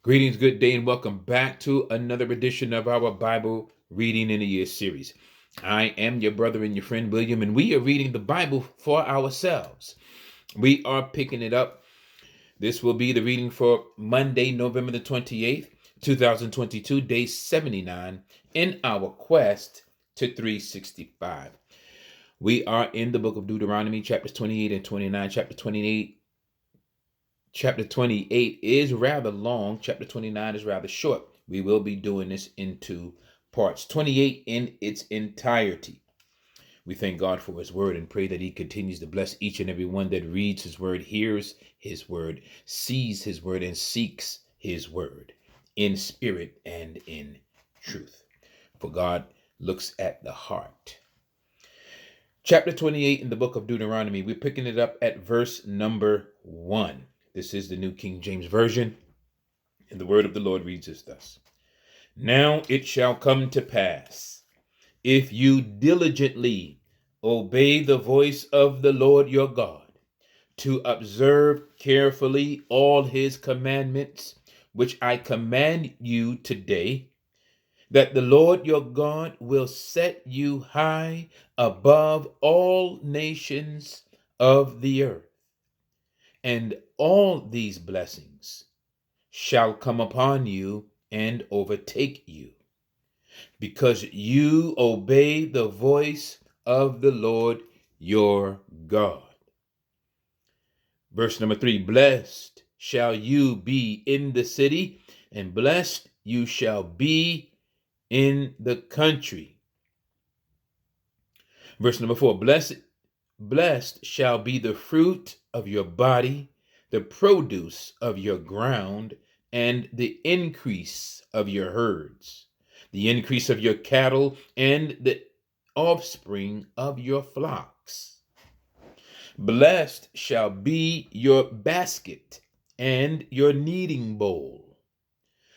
Greetings, good day, and welcome back to another edition of our Bible Reading in a Year series. I am your brother and your friend William, and we are reading the Bible for ourselves. We are picking it up. This will be the reading for Monday, November the 28th, 2022, day 79, in our quest to 365. We are in the book of Deuteronomy, chapters 28 and 29. Chapter 28 is rather long. Chapter 29 is rather short. We will be doing this in two parts. 28 in its entirety. We thank God for his word and pray that he continues to bless each and every one that reads his word, hears his word, sees his word, and seeks his word in spirit and in truth. For God looks at the heart. Chapter 28 in the book of Deuteronomy, we're picking it up at verse number 1. This is the New King James Version, and the word of the Lord reads as thus. Now it shall come to pass, if you diligently obey the voice of the Lord your God, to observe carefully all his commandments, which I command you today, that the Lord your God will set you high above all nations of the earth. And all these blessings shall come upon you and overtake you, because you obey the voice of the Lord your God. Verse number 3, blessed shall you be in the city, and blessed you shall be in the country. Verse number 4, blessed shall be the fruit of your body, the produce of your ground, and the increase of your herds, the increase of your cattle, and the offspring of your flocks. Blessed shall be your basket and your kneading bowl.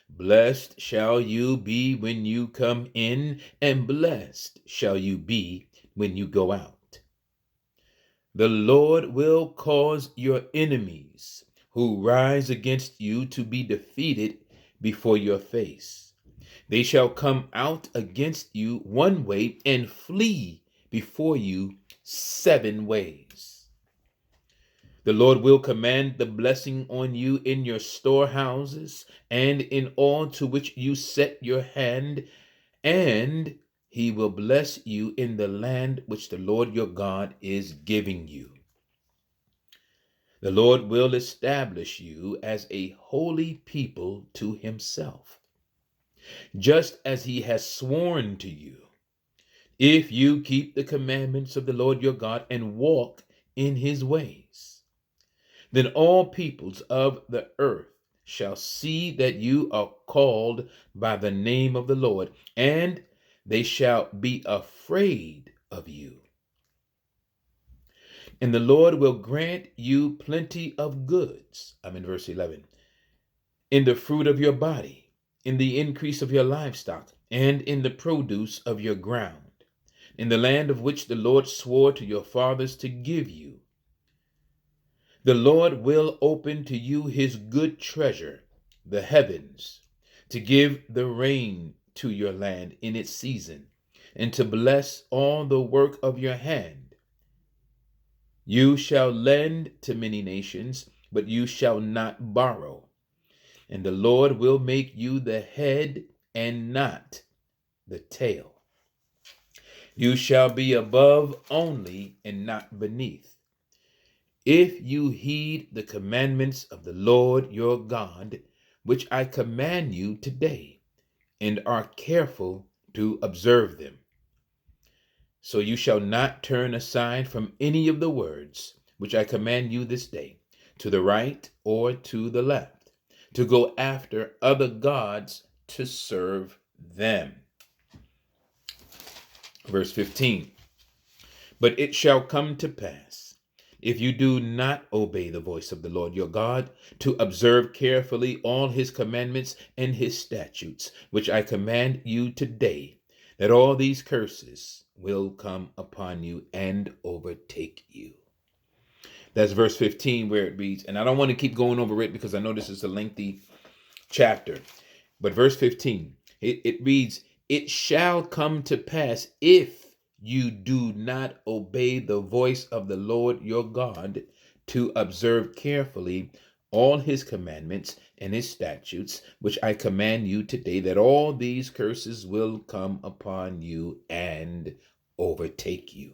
Blessed shall you be when you come in, and blessed shall you be when you go out. The Lord will cause your enemies who rise against you to be defeated before your face. They shall come out against you one way and flee before you 7 ways. The Lord will command the blessing on you in your storehouses and in all to which you set your hand, and he will bless you in the land which the Lord your God is giving you. The Lord will establish you as a holy people to himself, just as he has sworn to you, if you keep the commandments of the Lord your God and walk in his ways. Then all peoples of the earth shall see that you are called by the name of the Lord, and they shall be afraid of you. And the Lord will grant you plenty of goods. I'm in verse 11. In the fruit of your body, in the increase of your livestock, and in the produce of your ground, in the land of which the Lord swore to your fathers to give you. The Lord will open to you his good treasure, the heavens, to give the rain to your land in its season, and to bless all the work of your hand. You shall lend to many nations, but you shall not borrow. And the Lord will make you the head and not the tail. You shall be above only and not beneath, if you heed the commandments of the Lord your God, which I command you today, and are careful to observe them. So you shall not turn aside from any of the words which I command you this day, to the right or to the left, to go after other gods to serve them. Verse 15. But it shall come to pass, if you do not obey the voice of the Lord your God, to observe carefully all his commandments and his statutes, which I command you today, that all these curses will come upon you and overtake you. That's verse 15 where it reads, and I don't want to keep going over it because I know this is a lengthy chapter. But verse 15, it reads, "It shall come to pass if you do not obey the voice of the Lord your God to observe carefully all his commandments and his statutes, which I command you today, that all these curses will come upon you and overtake you.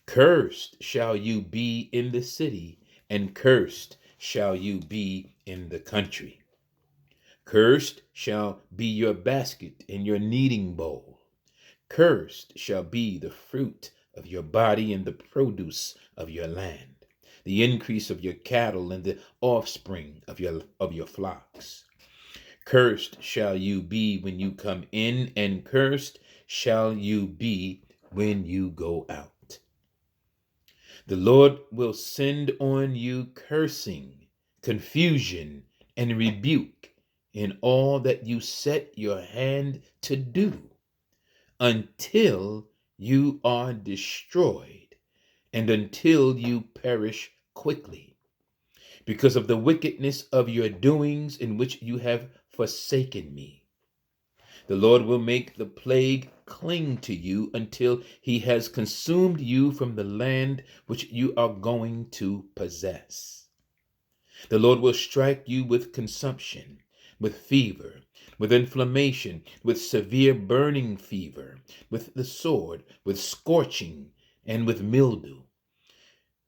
Cursed shall you be in the city, and cursed shall you be in the country. Cursed shall be your basket and your kneading bowl. Cursed shall be the fruit of your body and the produce of your land, the increase of your cattle and the offspring of your flocks. Cursed shall you be when you come in, and cursed shall you be when you go out. The Lord will send on you cursing, confusion, and rebuke in all that you set your hand to do, until you are destroyed and until you perish quickly, because of the wickedness of your doings in which you have forsaken me. The Lord will make the plague cling to you until he has consumed you from the land which you are going to possess. The Lord will strike you with consumption, with fever, with inflammation, with severe burning fever, with the sword, with scorching, and with mildew.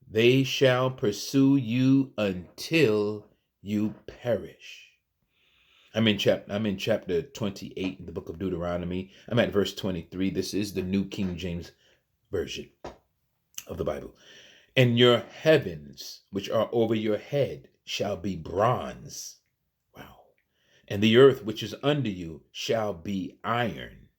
They shall pursue you until you perish. I'm in chapter 28 in the book of Deuteronomy. I'm at verse 23. This is the New King James Version of the Bible. And your heavens, which are over your head, shall be bronze. Wow. And the earth which is under you shall be iron.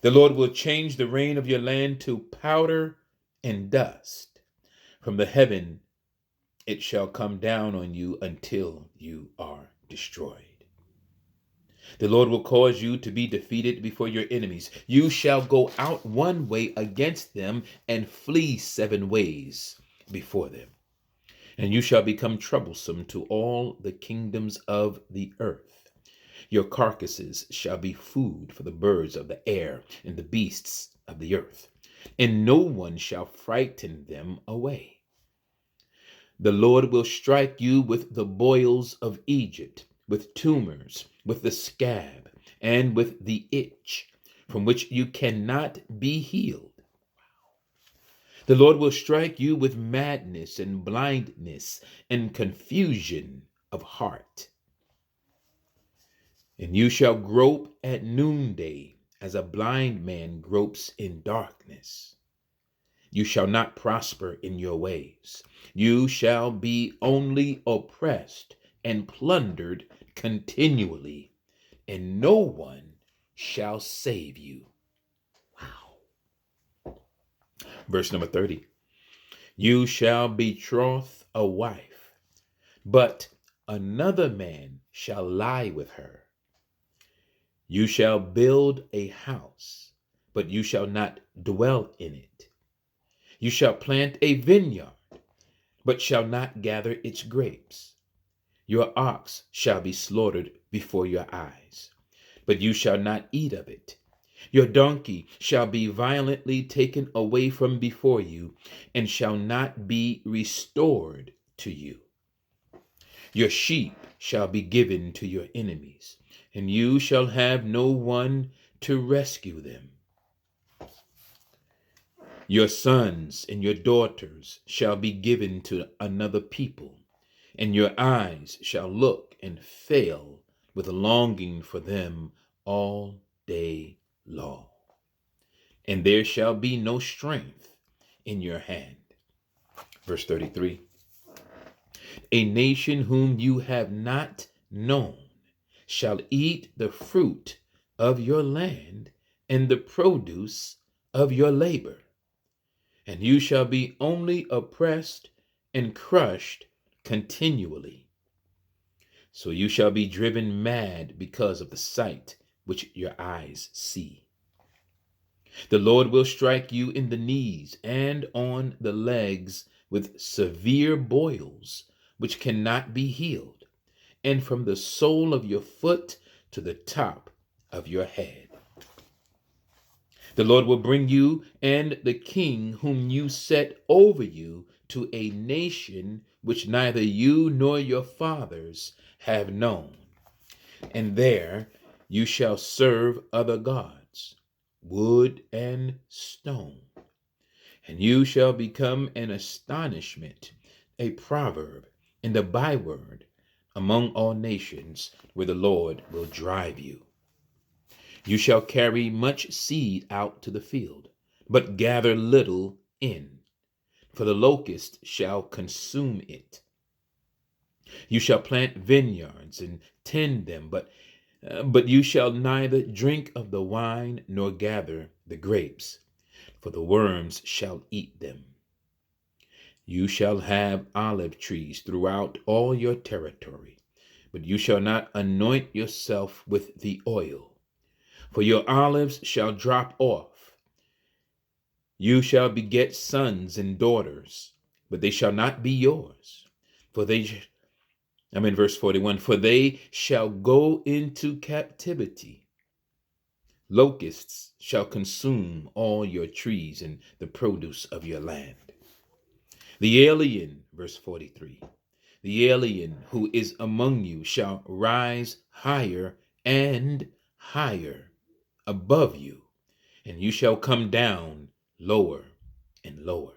The Lord will change the rain of your land to powder and dust. From the heaven it shall come down on you until you are destroyed. The Lord will cause you to be defeated before your enemies. You shall go out one way against them and flee 7 ways before them. And you shall become troublesome to all the kingdoms of the earth. Your carcasses shall be food for the birds of the air and the beasts of the earth, and no one shall frighten them away. The Lord will strike you with the boils of Egypt, with tumors, with the scab, and with the itch, from which you cannot be healed. The Lord will strike you with madness and blindness and confusion of heart. And you shall grope at noonday, as a blind man gropes in darkness. You shall not prosper in your ways. You shall be only oppressed and plundered continually, and no one shall save you. Wow. Verse number 30. You shall betroth a wife, but another man shall lie with her. You shall build a house, but you shall not dwell in it. You shall plant a vineyard, but shall not gather its grapes. Your ox shall be slaughtered before your eyes, but you shall not eat of it. Your donkey shall be violently taken away from before you, and shall not be restored to you. Your sheep shall be given to your enemies, and you shall have no one to rescue them. Your sons and your daughters shall be given to another people, and your eyes shall look and fail with longing for them all day long. And there shall be no strength in your hand. Verse 33. A nation whom you have not known shall eat the fruit of your land and the produce of your labor. And you shall be only oppressed and crushed continually. So you shall be driven mad because of the sight which your eyes see. The Lord will strike you in the knees and on the legs with severe boils, which cannot be healed, and from the sole of your foot to the top of your head. The Lord will bring you and the king whom you set over you to a nation which neither you nor your fathers have known. And there you shall serve other gods, wood and stone. And you shall become an astonishment, a proverb, and a byword among all nations where the Lord will drive you. You shall carry much seed out to the field, but gather little in, for the locust shall consume it. You shall plant vineyards and tend them, but you shall neither drink of the wine nor gather the grapes, for the worms shall eat them. You shall have olive trees throughout all your territory, but you shall not anoint yourself with the oil, for your olives shall drop off. You shall beget sons and daughters, but they shall not be yours, I'm in verse 41, for they shall go into captivity. Locusts shall consume all your trees and the produce of your land. The alien, verse 43, the alien who is among you shall rise higher and higher above you, and you shall come down lower and lower.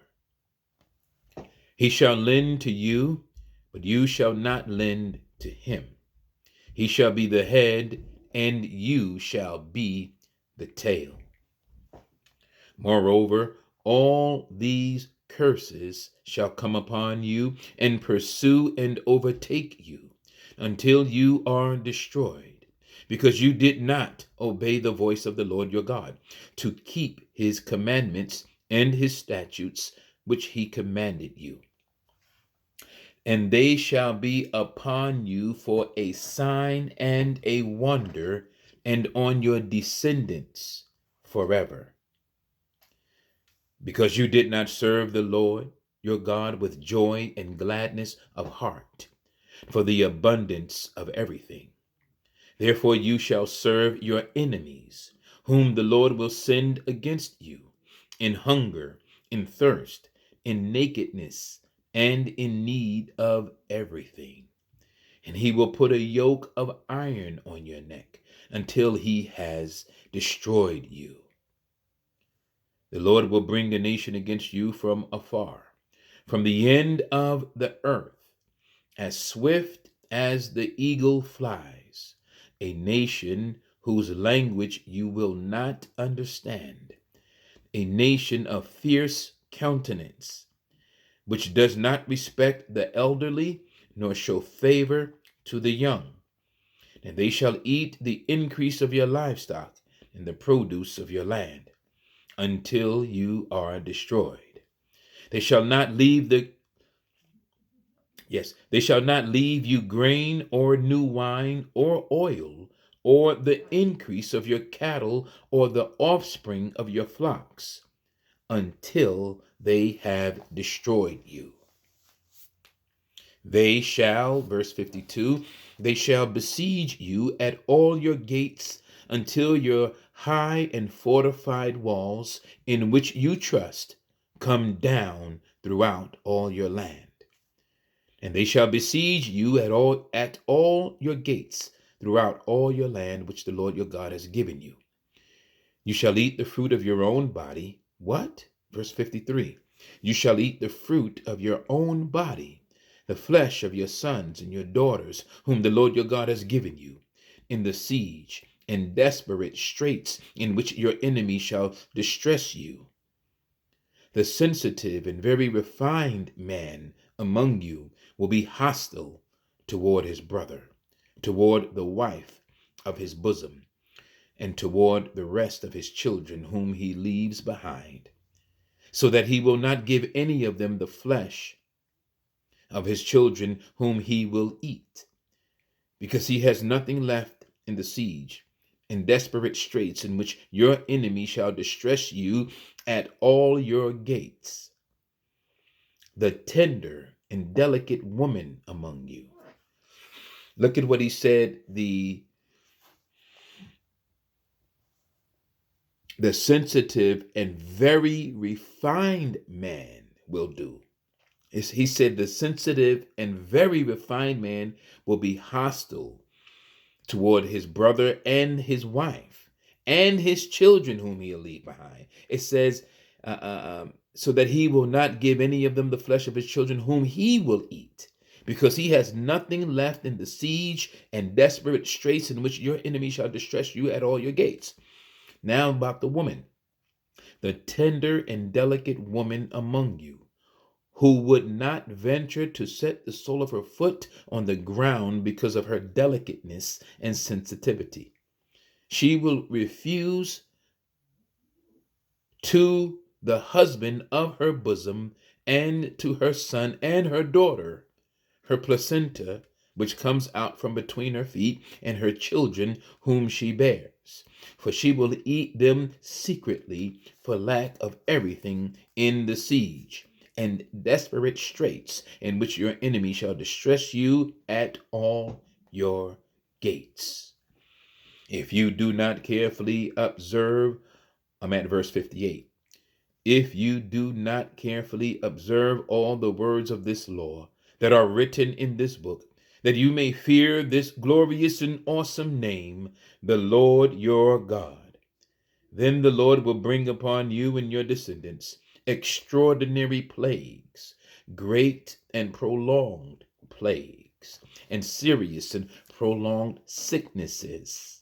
He shall lend to you, but you shall not lend to him. He shall be the head, and you shall be the tail. Moreover, all these curses shall come upon you and pursue and overtake you until you are destroyed, because you did not obey the voice of the Lord your God to keep his commandments and his statutes, which he commanded you. And they shall be upon you for a sign and a wonder, and on your descendants forever. Because you did not serve the Lord your God with joy and gladness of heart, for the abundance of everything. Therefore you shall serve your enemies, whom the Lord will send against you, in hunger, in thirst, in nakedness, and in need of everything. And he will put a yoke of iron on your neck until he has destroyed you. The Lord will bring a nation against you from afar, from the end of the earth, as swift as the eagle flies, a nation whose language you will not understand, a nation of fierce countenance, which does not respect the elderly, nor show favor to the young. And they shall eat the increase of your livestock and the produce of your land, until you are destroyed. They shall not leave they shall not leave you grain or new wine or oil, or the increase of your cattle or the offspring of your flocks, until they have destroyed you. They shall, verse 52, they shall besiege you at all your gates until your high and fortified walls, in which you trust, come down throughout all your land. And they shall besiege you at all your gates throughout all your land, which the Lord your God has given you. You shall eat the fruit of your own body. What? Verse 53. You shall eat the fruit of your own body, the flesh of your sons and your daughters, whom the Lord your God has given you, in the siege and desperate straits in which your enemy shall distress you. The sensitive and very refined man among you will be hostile toward his brother, toward the wife of his bosom, and toward the rest of his children whom he leaves behind, so that he will not give any of them the flesh of his children whom he will eat, because he has nothing left in the siege and desperate straits in which your enemy shall distress you at all your gates. The tender and delicate woman among you, Look at what he said the sensitive and very refined man will do. He said the sensitive and very refined man will be hostile toward his brother and his wife and his children whom he'll leave behind. It says, so that he will not give any of them the flesh of his children whom he will eat, because he has nothing left in the siege and desperate straits in which your enemy shall distress you at all your gates. Now about the woman, the tender and delicate woman among you, who would not venture to set the sole of her foot on the ground because of her delicateness and sensitivity. She will refuse to the husband of her bosom and to her son and her daughter her placenta, which comes out from between her feet, and her children whom she bears. For she will eat them secretly for lack of everything in the siege and desperate straits in which your enemy shall distress you at all your gates. If you do not carefully observe, I'm at verse 58. If you do not carefully observe all the words of this law that are written in this book, that you may fear this glorious and awesome name, the Lord your God, then the Lord will bring upon you and your descendants extraordinary plagues, great and prolonged plagues, and serious and prolonged sicknesses.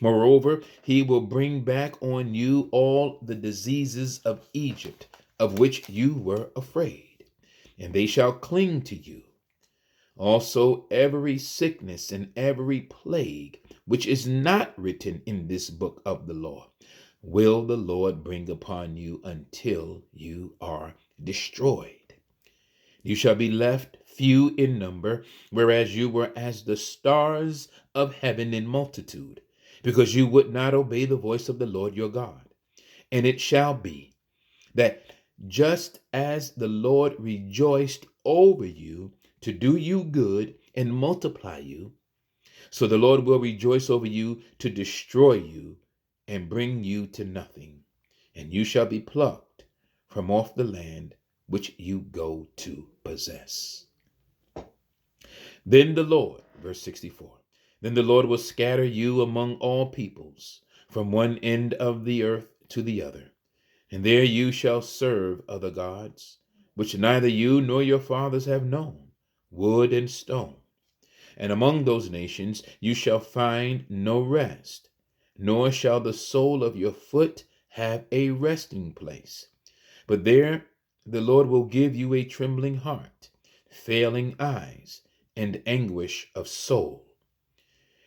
Moreover, he will bring back on you all the diseases of Egypt, of which you were afraid, and they shall cling to you. Also, every sickness and every plague, which is not written in this book of the law, will the Lord bring upon you until you are destroyed. You shall be left few in number, whereas you were as the stars of heaven in multitude, because you would not obey the voice of the Lord your God. And it shall be that just as the Lord rejoiced over you to do you good and multiply you, so the Lord will rejoice over you to destroy you and bring you to nothing. And you shall be plucked from off the land which you go to possess. Then the Lord, verse 64, then the Lord will scatter you among all peoples, from one end of the earth to the other. And there you shall serve other gods, which neither you nor your fathers have known, wood and stone. And among those nations you shall find no rest, nor shall the sole of your foot have a resting place. But there the Lord will give you a trembling heart, failing eyes, and anguish of soul.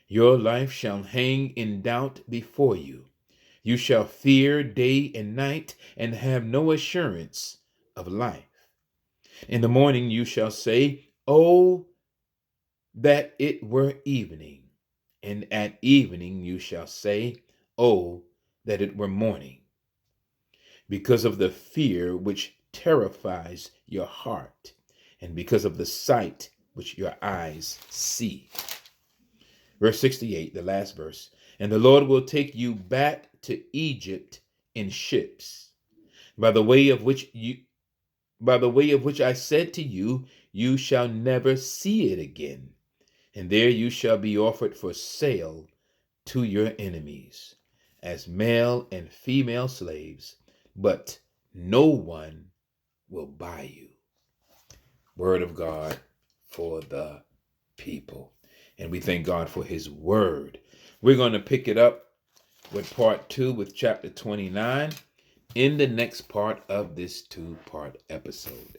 Your life shall hang in doubt before you. You shall fear day and night, and have no assurance of life. In the morning you shall say, "Oh, that it were evening." And at evening you shall say, "Oh, that it were morning," because of the fear which terrifies your heart, and because of the sight which your eyes see. Verse 68, the last verse. And the Lord will take you back to Egypt in ships, by the way of which I said to you, you shall never see it again. And there you shall be offered for sale to your enemies, as male and female slaves, but no one will buy you. Word of God for the people. And we thank God for his word. We're going to pick it up with part 2 with chapter 29 in the next part of this 2-part episode.